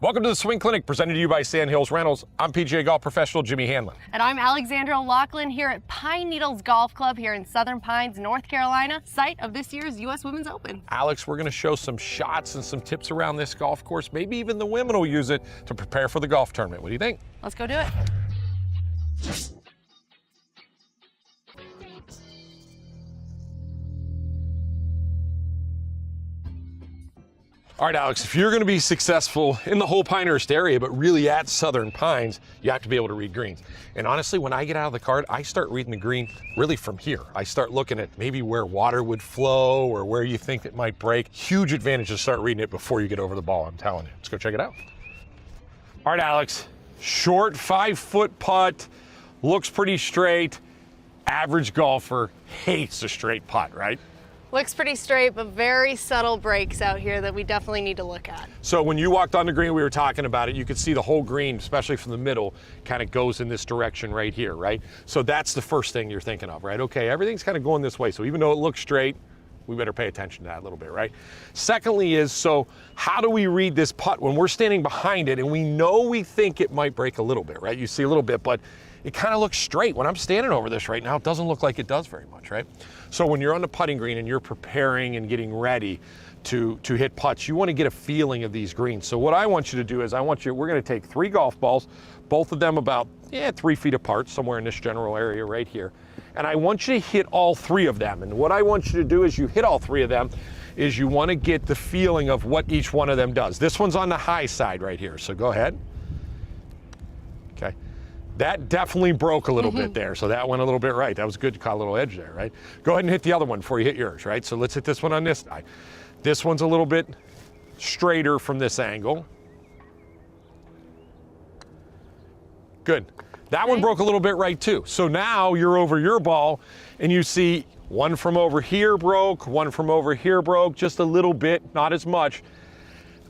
Welcome to the Swing Clinic, presented to you by Sandhills Rentals. I'm PGA golf professional Jimmy Hanlin. And I'm Alexandra O'Laughlin here at Pine Needles Golf Club here in Southern Pines, North Carolina, site of this year's U.S. Women's Open. Alex, we're going to show some shots and some tips around this golf course. Maybe even the women will use it to prepare for the golf tournament. What do you think? Let's go do it. All right, Alex, if you're going to be successful in the whole Pinehurst area, but really at Southern Pines, you have to be able to read greens. And honestly, when I get out of the cart, I start reading the green really from here. I start looking at maybe where water would flow or where you think it might break. Huge advantage to start reading it before you get over the ball, I'm telling you. Let's go check it out. All right, Alex, short 5-foot putt, looks pretty straight. Average golfer hates a straight putt, right? Looks pretty straight, but very subtle breaks out here that we definitely need to look at. So when you walked on the green, we were talking about it, you could see the whole green, especially from the middle, kind of goes in this direction right here, right? So that's the first thing you're thinking of, right? Okay, everything's kind of going this way. So even though it looks straight, we better pay attention to that a little bit, right? Secondly is, so how do we read this putt when we're standing behind it and we know we think it might break a little bit, right? You see a little bit, but it kind of looks straight. When I'm standing over this right now, it doesn't look like it does very much, right? So when you're on the putting green and you're preparing and getting ready to hit putts, you want to get a feeling of these greens. So what I want you to do is we're going to take 3 golf balls, both of them about 3 feet apart, somewhere in this general area right here. And I want you to hit all 3 of them. And what I want you to do is you hit all 3 of them is you want to get the feeling of what each one of them does. This one's on the high side right here. So go ahead. Okay. That definitely broke a little bit there, so that went a little bit right. That was good, caught a little edge there, right? Go ahead and hit the other one before you hit yours, right? So let's hit this one on this side. This one's a little bit straighter from this angle. Good. That one broke a little bit right too. So now you're over your ball and you see one from over here broke, one from over here broke, just a little bit, not as much.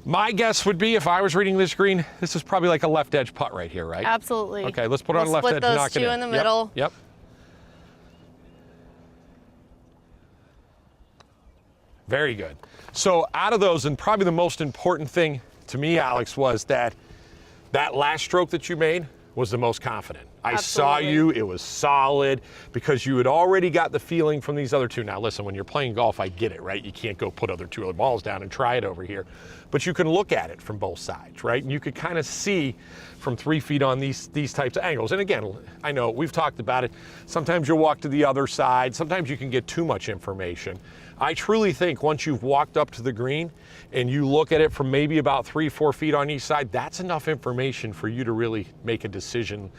My guess would be, if I was reading this green, this is probably like a left edge putt right here, right? Absolutely. Okay, let's put it on left edge and knock it in. Split those 2 in the middle. Yep. Very good. So out of those, and probably the most important thing to me, Alex, was that last stroke that you made was the most confident. I saw you, it was solid, because you had already got the feeling from these other 2. Now listen, when you're playing golf, I get it, right? You can't go put two other balls down and try it over here. But you can look at it from both sides, right? And you could kind of see from 3 feet on these types of angles. And again, I know we've talked about it. Sometimes you'll walk to the other side. Sometimes you can get too much information. I truly think once you've walked up to the green and you look at it from maybe about 3-4 feet on each side, that's enough information for you to really make a decision,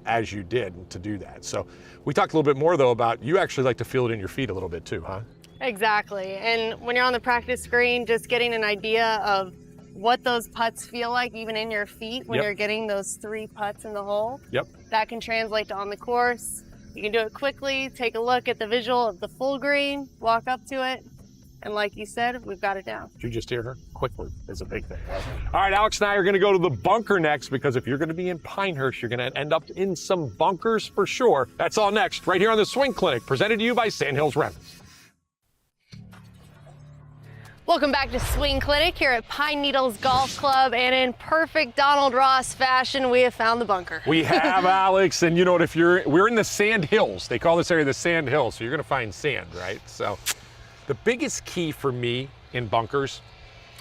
as you did to do that. So we talked a little bit more though about, you actually like to feel it in your feet a little bit too, huh? Exactly. And when you're on the practice green, just getting an idea of what those putts feel like even in your feet when you're getting those 3 putts in the hole. Yep. That can translate to on the course. You can do it quickly, take a look at the visual of the full green, walk up to it, and like you said, we've got it down. Did you just hear her? Quickly is a big thing, right? All right, Alex and I are going to go to the bunker next, because if you're going to be in Pinehurst, you're going to end up in some bunkers for sure. That's all next, right here on the Swing Clinic, presented to you by Sandhills Rentals. Welcome back to Swing Clinic here at Pine Needles Golf Club, and in perfect Donald Ross fashion, we have found the bunker. We have, Alex, and you know what, we're in the Sand Hills. They call this area the Sand Hills, so you're going to find sand, right? So the biggest key for me in bunkers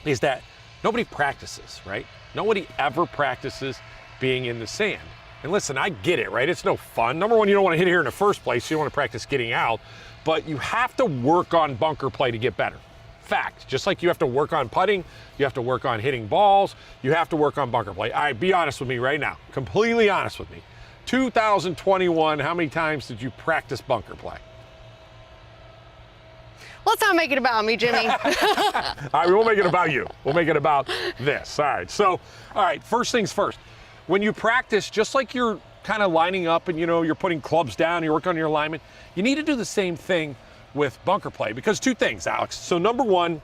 is that nobody practices, right? Nobody ever practices being in the sand. And listen, I get it, right? It's no fun. Number one, you don't want to hit here in the first place. You don't want to practice getting out, but you have to work on bunker play to get better. Fact, just like you have to work on putting, you have to work on hitting balls, you have to work on bunker play. All right, be honest with me right now, completely honest with me. 2021, how many times did you practice bunker play? Let's not make it about me, Jimmy. All right, we won't make it about you. We'll make it about this. All right, so, first things first. When you practice, just like you're kind of lining up and you're putting clubs down, you're working on your alignment, you need to do the same thing with bunker play, because 2 things, Alex. So number one,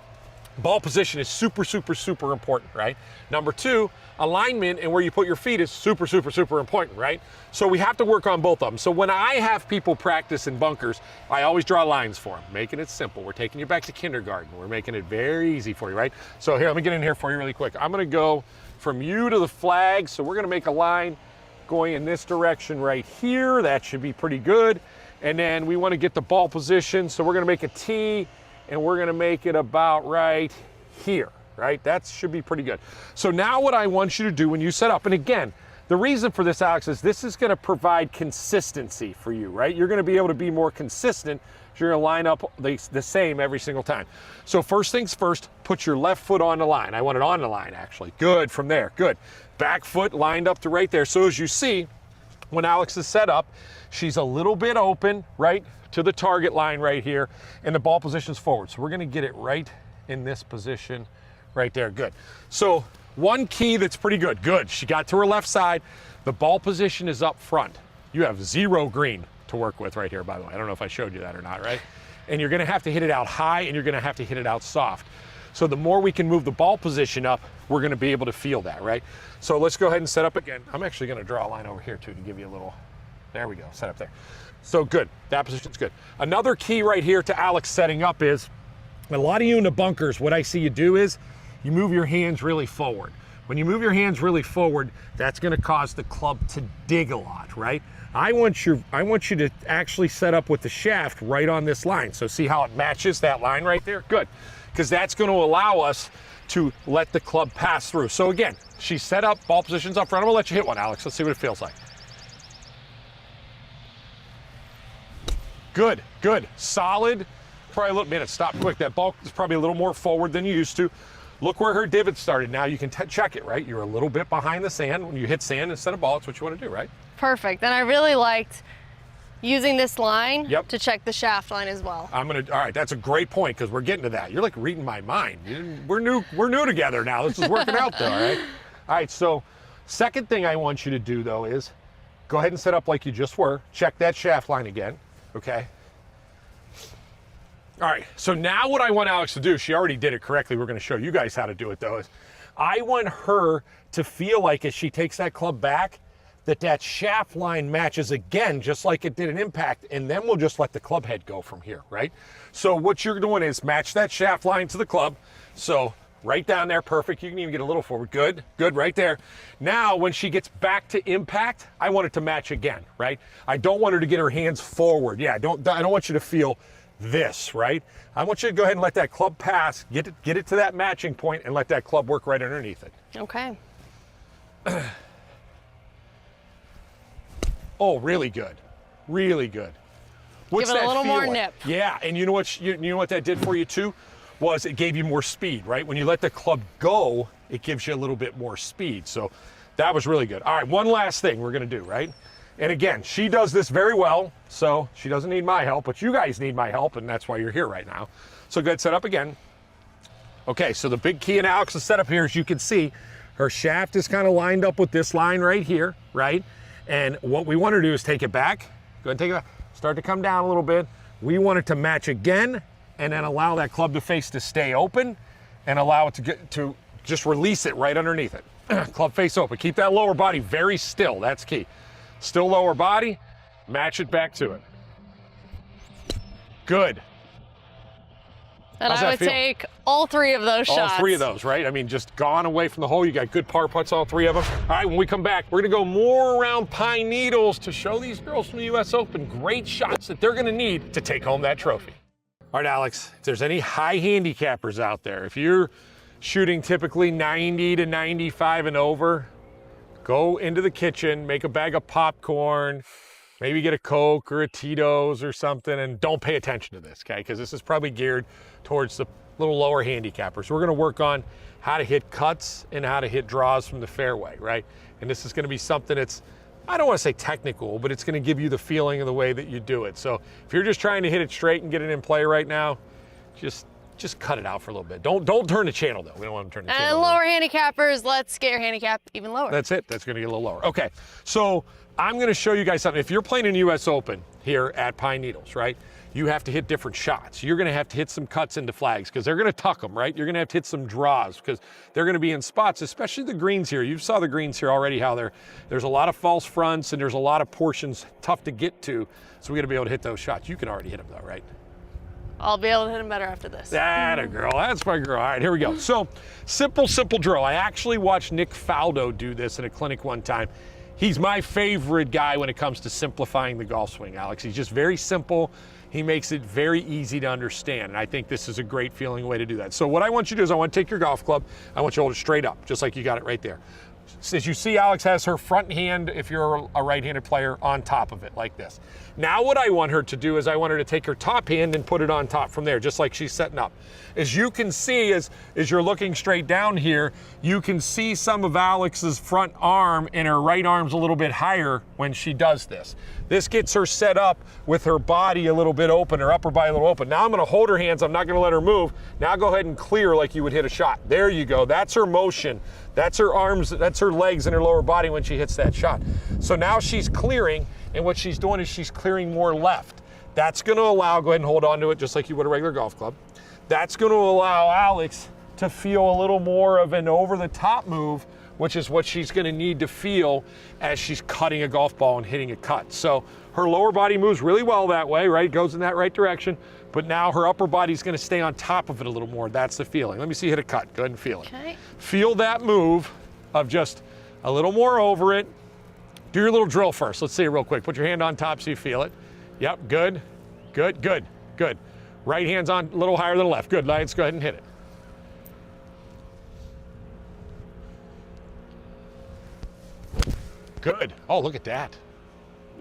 Ball position is super, super, super important, right? Number two, alignment and where you put your feet is super, super, super important, right? So we have to work on both of them. So when I have people practice in bunkers, I always draw lines for them, making it simple. We're taking you back to kindergarten. We're making it very easy for you, right? So here, let me get in here for you really quick. I'm gonna go from you to the flag. So we're gonna make a line going in this direction right here. That should be pretty good. And then we wanna get the ball position. So we're gonna make a T, and we're gonna make it about right here, right? That should be pretty good. So now what I want you to do when you set up, and again, the reason for this, Alex, is this is gonna provide consistency for you, right? You're gonna be able to be more consistent. You're gonna line up the same every single time. So first things first, put your left foot on the line. I want it on the line, actually. Good, from there, good. Back foot lined up to right there. So as you see, when Alex is set up, she's a little bit open, right, to the target line right here, and the ball position's forward. So we're gonna get it right in this position right there, good. So one key that's pretty good, good. She got to her left side. The ball position is up front. You have 0 green to work with right here, by the way. I don't know if I showed you that or not, right? And you're gonna have to hit it out high, and you're gonna have to hit it out soft. So the more we can move the ball position up, we're gonna be able to feel that, right? So let's go ahead and set up again. I'm actually gonna draw a line over here too to give you a little, there we go, set up there. So good, that position's good. Another key right here to Alex setting up is, a lot of you in the bunkers, what I see you do is, you move your hands really forward. When you move your hands really forward, that's gonna cause the club to dig a lot, right? I want you to actually set up with the shaft right on this line. So see how it matches that line right there? Good, because that's gonna allow us to let the club pass through. So again, she's set up, ball position's up front. I'm gonna let you hit one, Alex. Let's see what it feels like. Good, good, solid. Probably a little, man, it stopped quick. That ball is probably a little more forward than you used to. Look where her divot started. Now you can check it, right? You're a little bit behind the sand. When you hit sand instead of ball, that's what you want to do, right? Perfect. And I really liked using this line to check the shaft line as well. All right, that's a great point, because we're getting to that. You're like reading my mind. We're new together now. This is working out though, all right? All right, so second thing I want you to do though is go ahead and set up like you just were. Check that shaft line again, okay? All right, so now what I want Alex to do, she already did it correctly. We're gonna show you guys how to do it though, is I want her to feel like as she takes that club back, that shaft line matches again, just like it did an impact, and then we'll just let the club head go from here, right? So what you're doing is match that shaft line to the club. So right down there, perfect. You can even get a little forward. Good, good, right there. Now, when she gets back to impact, I want it to match again, right? I don't want her to get her hands forward. Yeah, I don't want you to feel this, right? I want you to go ahead and let that club pass, get it to that matching point, and let that club work right underneath it. Okay. Oh, really good, really good. What's Give it a little more nip. Yeah, and you know what that did for you too? Was it gave you more speed, right? When you let the club go, it gives you a little bit more speed. So that was really good. All right, one last thing we're gonna do, right? And again, she does this very well, so she doesn't need my help, but you guys need my help, and that's why you're here right now. So go ahead, set up again. Okay, so the big key in Alex's setup here, as you can see, her shaft is kind of lined up with this line right here, right? And what we want to do is take it back. Go ahead and take it back. Start to come down a little bit. We want it to match again, and then allow that club to face to stay open, and allow it to just release it right underneath it. Club face open. Keep that lower body very still. That's key. Still lower body. Match it back to it. Good. And I would take all 3 of those shots. All 3 of those, right? I mean, just gone away from the hole. You got good par putts, all 3 of them. All right, when we come back, we're gonna go more around Pine Needles to show these girls from the US Open great shots that they're gonna need to take home that trophy. All right, Alex, if there's any high handicappers out there, if you're shooting typically 90 to 95 and over, go into the kitchen, make a bag of popcorn, maybe get a Coke or a Tito's or something, and don't pay attention to this, okay? Because this is probably geared towards the little lower handicappers. We're gonna work on how to hit cuts and how to hit draws from the fairway, right? And this is gonna be something that's, I don't wanna say technical, but it's gonna give you the feeling of the way that you do it. So if you're just trying to hit it straight and get it in play right now, just cut it out for a little bit. Don't turn the channel though. We don't want to turn the channel. And lower handicappers, let's get your handicap even lower. That's it. That's going to get a little lower. Okay, so I'm going to show you guys something. If you're playing in US Open here at Pine Needles, right? you have to hit different shots. You're gonna have to hit some cuts into flags because they're gonna tuck them, right? You're gonna have to hit some draws because they're gonna be in spots, especially the greens here. You saw the greens here already, how there's a lot of false fronts and there's a lot of portions tough to get to. So we gotta be able to hit those shots. You can already hit them though, right? I'll be able to hit them better after this. That a girl, that's my girl. All right, here we go. So simple drill. I actually watched Nick Faldo do this in a clinic one time. He's my favorite guy when it comes to simplifying the golf swing, Alex. He's just very simple. He makes it very easy to understand, and I think this is a great feeling way to do that. So what I want you to do is I want to take your golf club, I want you to hold it straight up, just like you got it right there. As you see, Alex has her front hand, if you're a right-handed player, on top of it, like this. Now what I want her to do is I want her to take her top hand and put it on top from there, just like she's setting up. As you can see, as you're looking straight down here, you can see some of Alex's front arm, and her right arm's a little bit higher when she does this. This gets her set up with her body a little bit open, her upper body a little open. Now I'm gonna hold her hands, I'm not gonna let her move. Now go ahead and clear like you would hit a shot. There you go, that's her motion. That's her arms, that's her legs and her lower body when she hits that shot. So now she's clearing, and what she's doing is she's clearing more left. That's gonna allow, go ahead and hold on to it just like you would a regular golf club. That's gonna allow Alex to feel a little more of an over-the-top move, which is what she's gonna need to feel as she's cutting a golf ball and hitting a cut. So her lower body moves really well that way, right? Goes in that right direction, but now her upper body's gonna stay on top of it a little more. That's the feeling. Let me see you hit a cut. Go ahead and feel it. Okay. Feel that move of just a little more over it. Do your little drill first. Let's see it real quick. Put your hand on top so you feel it. Yep, good, good, good, good. Right hand's on a little higher than the left. Good, let's go ahead and hit it. Good. Oh, look at that.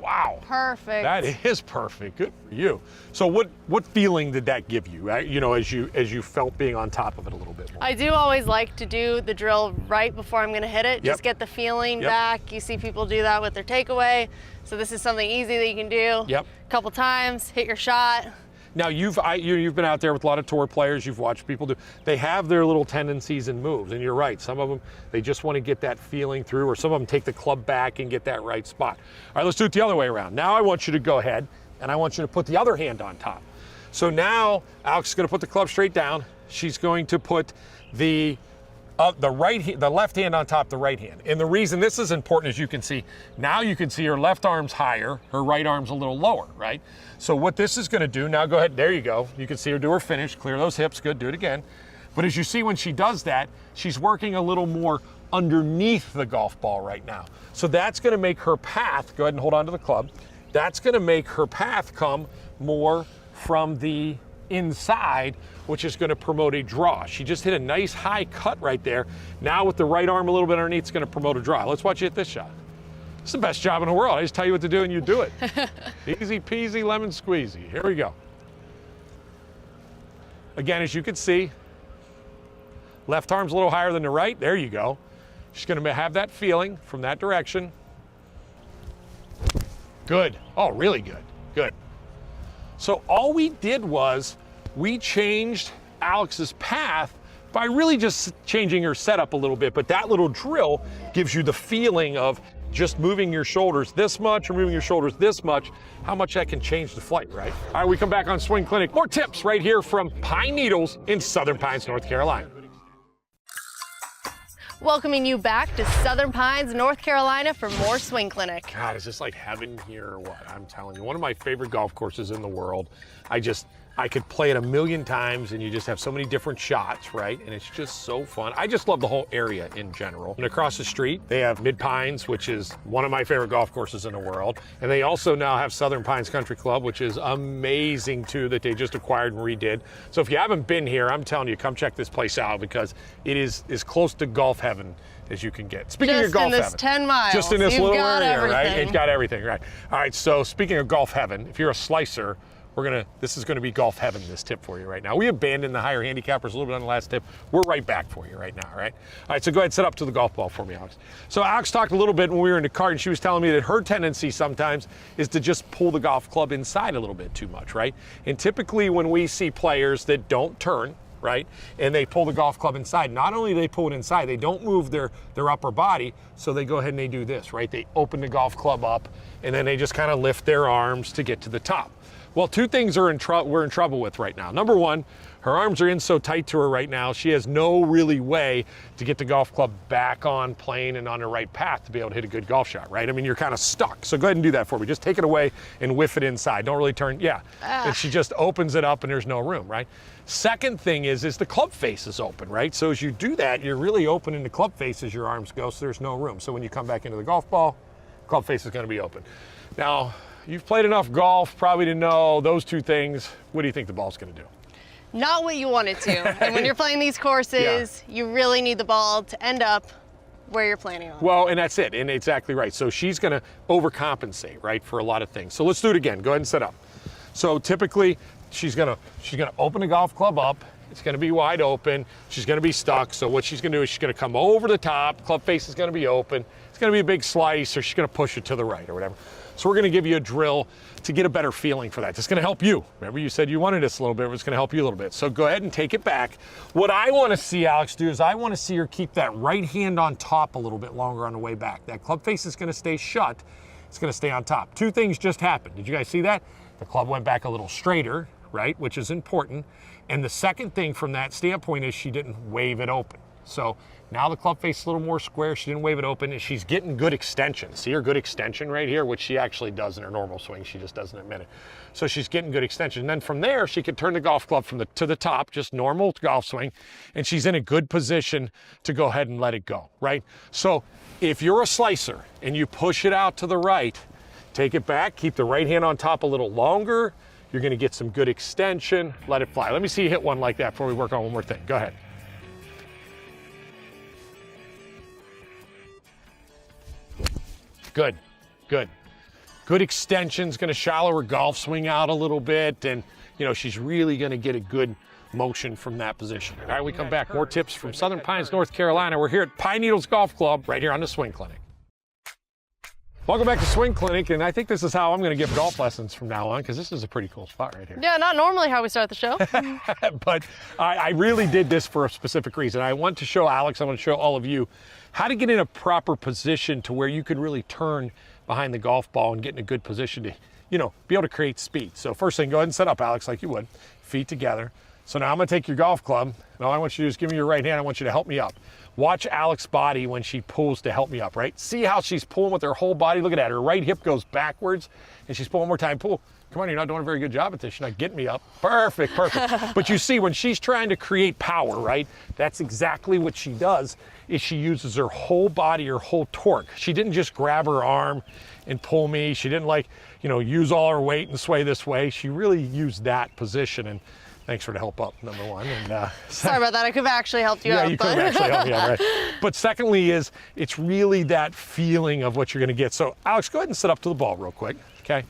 Wow. Perfect. That is perfect. Good for you. So what feeling did that give you, right? You know, as you felt being on top of it a little bit more? I do always like to do the drill right before I'm going to hit it. Yep. Just get the feeling Yep. back. You see people do that with their takeaway. So this is something easy that you can do. Yep. A couple times, hit your shot. Now you've been out there with a lot of tour players. You've watched people do. They have their little tendencies and moves, and you're right. Some of them they just want to get that feeling through, or some of them take the club back and get that right spot. All right, let's do it the other way around. Now I want you to go ahead, and I want you to put the other hand on top. So now Alex is going to put the club straight down. She's going to put the left hand on top of the right hand. And the reason this is important, as you can see, now you can see her left arm's higher, her right arm's a little lower, right? So what this is gonna do, now go ahead, there you go. You can see her do her finish, clear those hips, good, do it again. But as you see when she does that, she's working a little more underneath the golf ball right now. So that's gonna make her path, go ahead and hold on to the club, that's gonna make her path come more from the inside, which is going to promote a draw. She just hit a nice high cut right there. Now with the right arm a little bit underneath, it's going to promote a draw. Let's watch you hit this shot. It's the best job in the world. I just tell you what to do and you do it. Easy peasy lemon squeezy. Here we go. Again, as you can see, left arm's a little higher than the right. There you go. She's going to have that feeling from that direction. Good. Oh, really good. Good. So all we did was we changed Alex's path by really just changing her setup a little bit, but that little drill gives you the feeling of just moving your shoulders this much or moving your shoulders this much, how much that can change the flight, right? All right, we come back on Swing Clinic. More tips right here from Pine Needles in Southern Pines, North Carolina. Welcoming you back to Southern Pines, North Carolina for more Swing Clinic. God, is this like heaven here or what? I'm telling you, one of my favorite golf courses in the world. I could play it a million times and you just have so many different shots, right? And it's just so fun. I just love the whole area in general. And across the street, they have Mid Pines, which is one of my favorite golf courses in the world. And they also now have Southern Pines Country Club, which is amazing too, that they just acquired and redid. So if you haven't been here, I'm telling you, come check this place out because it is as close to golf heaven as you can get. Speaking of golf heaven. Just in this 10 miles. Just in this little area, everything. right? It's got everything, right? All right, so speaking of golf heaven, if you're a slicer, this is gonna be golf heaven, this tip for you right now. We abandoned the higher handicappers a little bit on the last tip. We're right back for you right now, all right? All right, so go ahead and set up to the golf ball for me, Alex. So Alex talked a little bit when we were in the car and she was telling me that her tendency sometimes is to just pull the golf club inside a little bit too much, right? And typically when we see players that don't turn, right, and they pull the golf club inside, not only do they pull it inside, they don't move their upper body, so they go ahead and they do this, right? They open the golf club up and then they just kind of lift their arms to get to the top. Well, two things we're in trouble with right now. Number one, her arms are in so tight to her right now, she has no really way to get the golf club back on plane and on the right path to be able to hit a good golf shot, right? I mean, you're kind of stuck. So go ahead and do that for me. Just take it away and whiff it inside. Don't really turn, yeah. And she just opens it up and there's no room, right? Second thing is the club face is open, right? So as you do that, you're really opening the club face as your arms go, so there's no room. So when you come back into the golf ball, club face is gonna be open. Now, you've played enough golf probably to know those two things. What do you think the ball's gonna do? Not what you want it to. And when you're playing these courses, you really need the ball to end up where you're planning on. Well, and that's it, and exactly right. So she's gonna overcompensate, right, for a lot of things. So let's do it again. Go ahead and set up. So typically, she's gonna open the golf club up. It's gonna be wide open. She's gonna be stuck. So what she's gonna do is she's gonna come over the top. Club face is gonna be open. It's gonna be a big slice, or she's gonna push it to the right or whatever. So we're gonna give you a drill to get a better feeling for that. It's gonna help you. Remember you said you wanted this a little bit, but it's gonna help you a little bit. So go ahead and take it back. What I wanna see Alex do is I wanna see her keep that right hand on top a little bit longer on the way back. That club face is gonna stay shut. It's gonna stay on top. Two things just happened. Did you guys see that? The club went back a little straighter, right, which is important. And the second thing from that standpoint is she didn't wave it open. So now the club face is a little more square. She didn't wave it open, and she's getting good extension. See her good extension right here, which she actually does in her normal swing. She just doesn't admit it. So she's getting good extension. And then from there, she can turn the golf club to the top, just normal golf swing, and she's in a good position to go ahead and let it go, right? So if you're a slicer and you push it out to the right, take it back, keep the right hand on top a little longer. You're gonna get some good extension, let it fly. Let me see you hit one like that before we work on one more thing. Go ahead. Good, good. Good extension's gonna shallow her golf swing out a little bit, and you know, she's really gonna get a good motion from that position. All right, we come back. More tips from Southern Pines, North Carolina. We're here at Pine Needles Golf Club, right here on the Swing Clinic. Welcome back to Swing Clinic, and I think this is how I'm gonna give golf lessons from now on, because this is a pretty cool spot right here. Yeah, not normally how we start the show. But I really did this for a specific reason. I want to show Alex, I want to show all of you how to get in a proper position to where you could really turn behind the golf ball and get in a good position to, you know, be able to create speed. So first thing, go ahead and set up, Alex, like you would, feet together. So now I'm gonna take your golf club, and all I want you to do is give me your right hand. I want you to help me up. Watch Alex's body when she pulls to help me up, right? See how she's pulling with her whole body? Look at that, her right hip goes backwards, and she's pulling one more time, pull. Come on, you're not doing a very good job at this. You're not getting me up. Perfect, perfect. But you see, when she's trying to create power, right? That's exactly what she does, is she uses her whole body, her whole torque. She didn't just grab her arm and pull me. She didn't use all her weight and sway this way. She really used that position, and thanks for the help up, number one. And sorry about that. I could have actually helped you out. Yeah, you could have actually helped me out, right? But secondly it's really that feeling of what you're gonna get. So Alex, go ahead and sit up to the ball real quick, okay?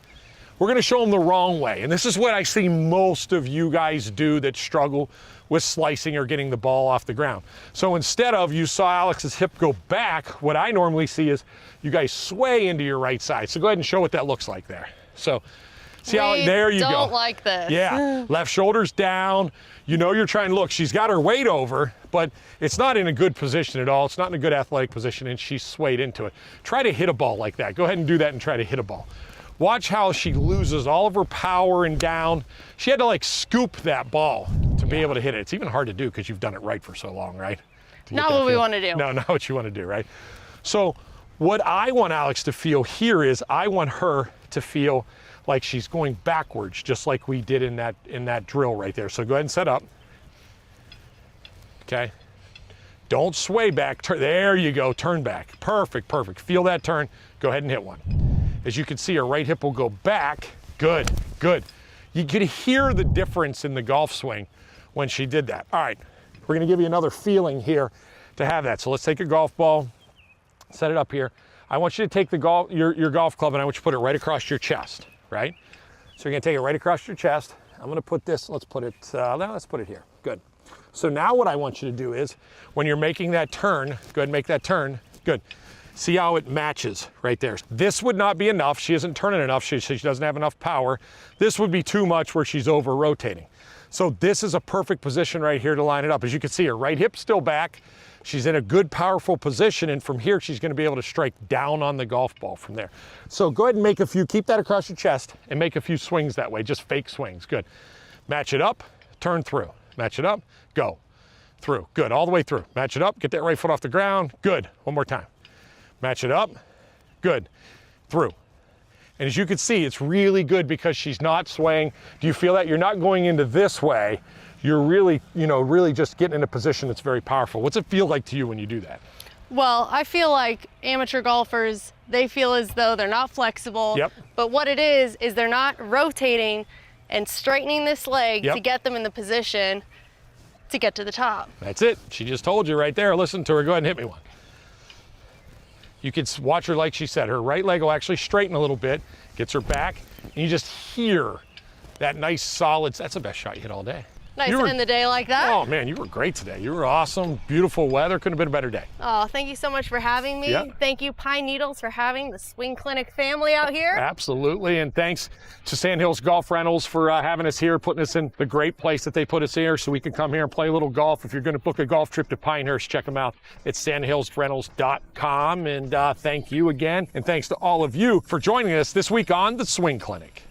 We're gonna show them the wrong way. And this is what I see most of you guys do that struggle with slicing or getting the ball off the ground. So instead of, you saw Alex's hip go back, what I normally see is you guys sway into your right side. So go ahead and show what that looks like there. So see how, there you go. Don't like this. Yeah, left shoulder's down. You know you're trying to look. She's got her weight over, but it's not in a good position at all. It's not in a good athletic position, and she's swayed into it. Try to hit a ball like that. Go ahead and do that and try to hit a ball. Watch how she loses all of her power and down. She had to like scoop that ball to be able to hit it. It's even hard to do because you've done it right for so long, right? Not what we want to do. No, not what you want to do, right? So what I want Alex to feel here is I want her to feel like she's going backwards, just like we did in that drill right there. So go ahead and set up. Okay. Don't sway back. There you go. Turn back. Perfect, perfect. Feel that turn. Go ahead and hit one. As you can see, her right hip will go back. Good, good. You could hear the difference in the golf swing when she did that. All right, we're gonna give you another feeling here to have that. So let's take a golf ball, set it up here. I want you to take your golf club, and I want you to put it right across your chest, right? So you're gonna take it right across your chest. I'm gonna put this, let's put it here, good. So now what I want you to do is, when you're making that turn, go ahead and make that turn, good. See how it matches right there. This would not be enough. She isn't turning enough. She doesn't have enough power. This would be too much where she's over rotating. So this is a perfect position right here to line it up. As you can see, her right hip's still back. She's in a good, powerful position, and from here, she's gonna be able to strike down on the golf ball from there. So go ahead and make a few, keep that across your chest, and make a few swings that way, just fake swings, good. Match it up, turn through. Match it up, go. Through, good, all the way through. Match it up, get that right foot off the ground, good. One more time. Match it up, good. Through. And as you can see, it's really good because she's not swaying. Do you feel that? You're not going into this way. You're really, really just getting in a position that's very powerful. What's it feel like to you when you do that? Well, I feel like amateur golfers, they feel as though they're not flexible. Yep. But what it is they're not rotating and straightening this leg to get them in the position to get to the top. That's it. She just told you right there. Listen to her. Go ahead and hit me one. You can watch her, like she said, her right leg will actually straighten a little bit, gets her back, and you just hear that nice solid, that's the best shot you hit all day. Nice to end the day like that. Oh man, you were great today. You were awesome, beautiful weather, couldn't have been a better day. Oh, thank you so much for having me. Yep. Thank you, Pine Needles, for having the Swing Clinic family out here. Absolutely, and thanks to Sandhills Golf Rentals for having us here, putting us in the great place that they put us here so we can come here and play a little golf. If you're gonna book a golf trip to Pinehurst, check them out. It's sandhillsrentals.com, and thank you again, and thanks to all of you for joining us this week on the Swing Clinic.